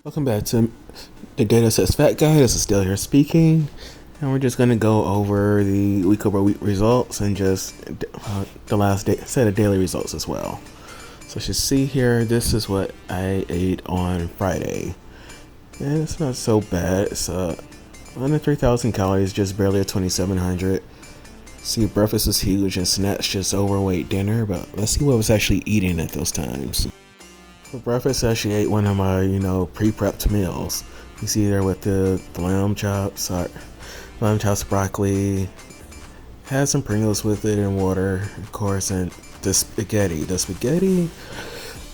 Welcome back to the Data Sets Fat Guy. This is still here speaking, and we're just going to go over the week over week results and just the last set of daily results as well. So as you see here, this is what I ate on Friday, and it's not so bad. It's under 3,000 calories, just barely at 2,700. See, breakfast was huge and snacks just overweight dinner, but let's see what I was actually eating at those times. For breakfast, I actually ate one of my, pre-prepped meals. You see there with the lamb chops, broccoli, had some Pringles with it and water, of course, and the spaghetti.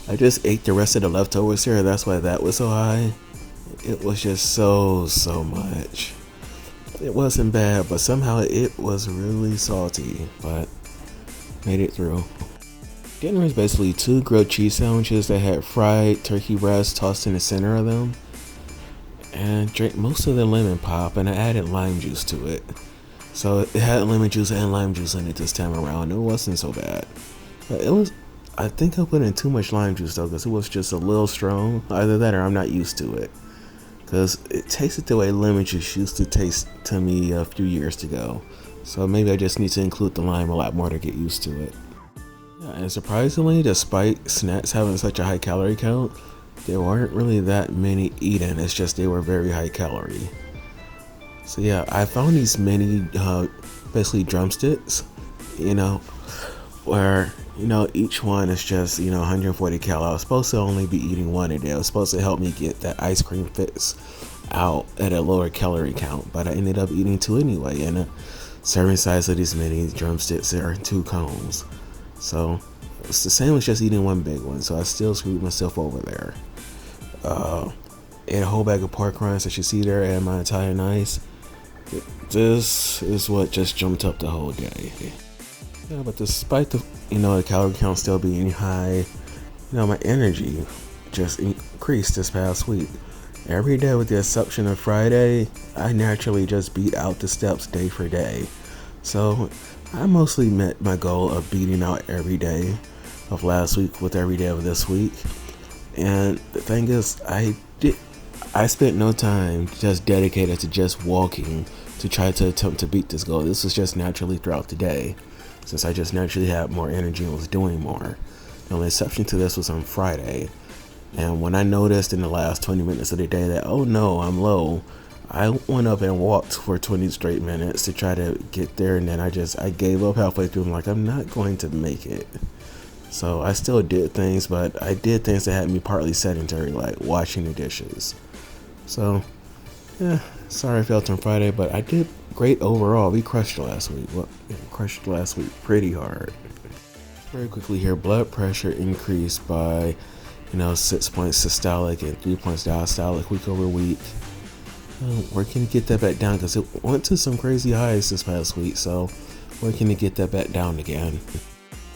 I just ate the rest of the leftovers here. That's why that was so high. It was just so much. It wasn't bad, but somehow it was really salty, but made it through. Dinner is basically two grilled cheese sandwiches that had fried turkey breast tossed in the center of them, and drank most of the lemon pop, and I added lime juice to it. So it had lemon juice and lime juice in it this time around. It wasn't so bad. But it was, I think I put in too much lime juice though, because it was just a little strong. Either that or I'm not used to it. Because it tasted the way lemon juice used to taste to me a few years ago. So maybe I just need to include the lime a lot more to get used to it. Yeah, and surprisingly, despite snacks having such a high calorie count, there weren't really that many eaten. It's just they were very high calorie. So yeah, I found these mini, basically drumsticks, where each one is just 140 calories. I was supposed to only be eating one a day. It was supposed to help me get that ice cream fix out at a lower calorie count, but I ended up eating two anyway. And a serving size of these mini drumsticks are 2 cones. So it's the same as just eating one big one. So I still screwed myself over there. Ate a whole bag of pork rinds that you see there and my Italian ice. This is what just jumped up the whole day. Yeah, but despite the calorie count still being high, my energy just increased this past week. Every day with the exception of Friday, I naturally just beat out the steps day for day. So I mostly met my goal of beating out every day of last week with every day of this week. And the thing is, I spent no time just dedicated to just walking to try to attempt to beat this goal. This was just naturally throughout the day, since I just naturally had more energy and was doing more. The only exception to this was on Friday. And when I noticed in the last 20 minutes of the day that, oh no, I'm low, I went up and walked for 20 straight minutes to try to get there, and then I gave up halfway through. I'm like, I'm not going to make it. So I still did things, but I did things that had me partly sedentary, like washing the dishes. So, yeah, sorry I failed on Friday, but I did great overall. We crushed last week. Crushed last week pretty hard. Very quickly here, blood pressure increased by, 6 points systolic and 3 points diastolic week over week. Working to get that back down because it went to some crazy highs this past week, so working to get that back down again.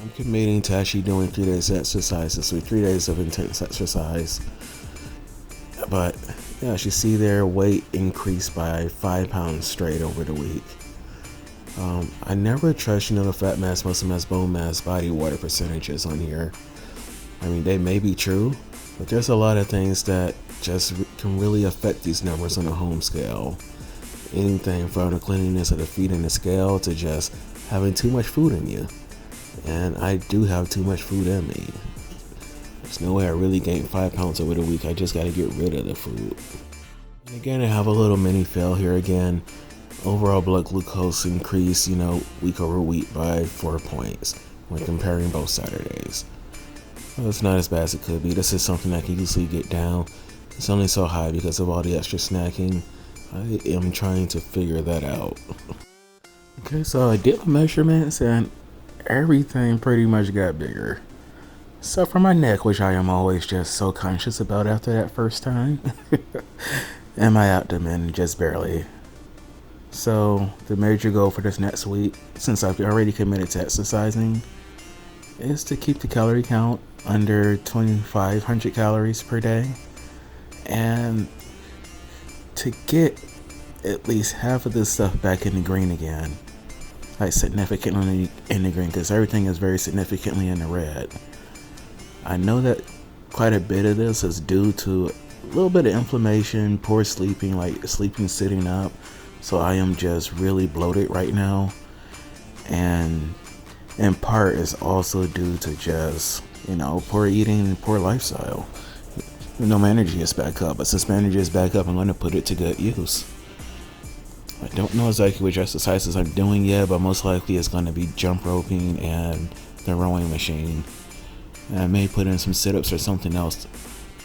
I'm committing to actually doing 3 days of exercise this week, 3 days of intense exercise. But yeah, as you see there, weight increased by 5 pounds straight over the week. I never trust the fat mass, muscle mass, bone mass, body water percentages on here. I mean, they may be true, but there's a lot of things that just can really affect these numbers on a home scale. Anything from the cleanliness of the feet in the scale to just having too much food in you. And I do have too much food in me. There's no way I really gained 5 pounds over the week. I just got to get rid of the food. And again, I have a little mini fail here again. Overall blood glucose increased, week over week by 4 points when comparing both Saturdays. Well, it's not as bad as it could be. This is something I can easily get down. It's only so high because of all the extra snacking. I am trying to figure that out. Okay, so I did my measurements and everything pretty much got bigger. Except for my neck, which I am always just so conscious about after that first time. And my abdomen, just barely. So the major goal for this next week, since I've already committed to exercising, is to keep the calorie count under 2,500 calories per day, and to get at least half of this stuff back in the green again, like significantly in the green, because everything is very significantly in the red. I know that quite a bit of this is due to little bit of inflammation, poor sleeping, like sleeping sitting up. So I am just really bloated right now. And in part is also due to just, poor eating and poor lifestyle. My energy is back up, but since my energy is back up, I'm going to put it to good use. I don't know exactly which exercises I'm doing yet, but most likely it's going to be jump roping and the rowing machine. And I may put in some sit-ups or something else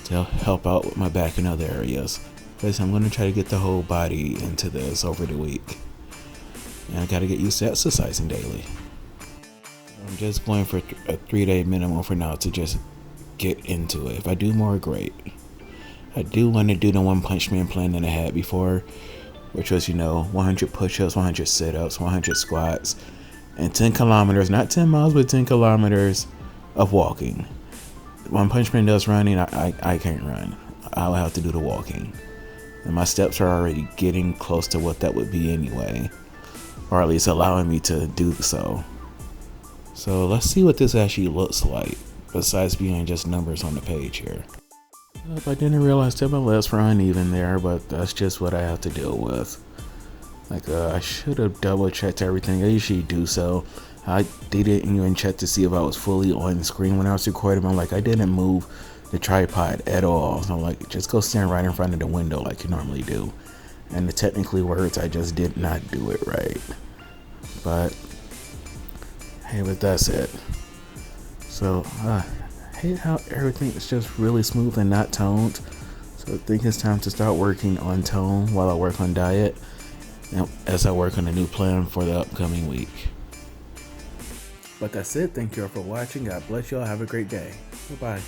to help out with my back and other areas. Because I'm going to try to get the whole body into this over the week. And I got to get used to exercising daily. I'm just going for a 3-day minimum for now to just get into it. If I do more, great. I do want to do the One Punch Man plan that I had before, which was 100 push-ups, 100 sit-ups, 100 squats, and 10 kilometers, not 10 miles, but 10 kilometers of walking. One Punch Man does running, I can't run. I'll have to do the walking. And my steps are already getting close to what that would be anyway, or at least allowing me to do so. So let's see what this actually looks like, besides being just numbers on the page here. I didn't realize that my legs were uneven there, but that's just what I have to deal with. I should have double checked everything. I usually do so. I didn't even check to see if I was fully on screen when I was recording. I didn't move the tripod at all. So I'm like, just go stand right in front of the window like you normally do. And the technically words, I just did not do it right. But hey, but that's it. So I hate how everything is just really smooth and not toned. So I think it's time to start working on tone while I work on diet, and as I work on a new plan for the upcoming week. But that's it. Thank you all for watching. God bless you all. Have a great day. Bye-bye.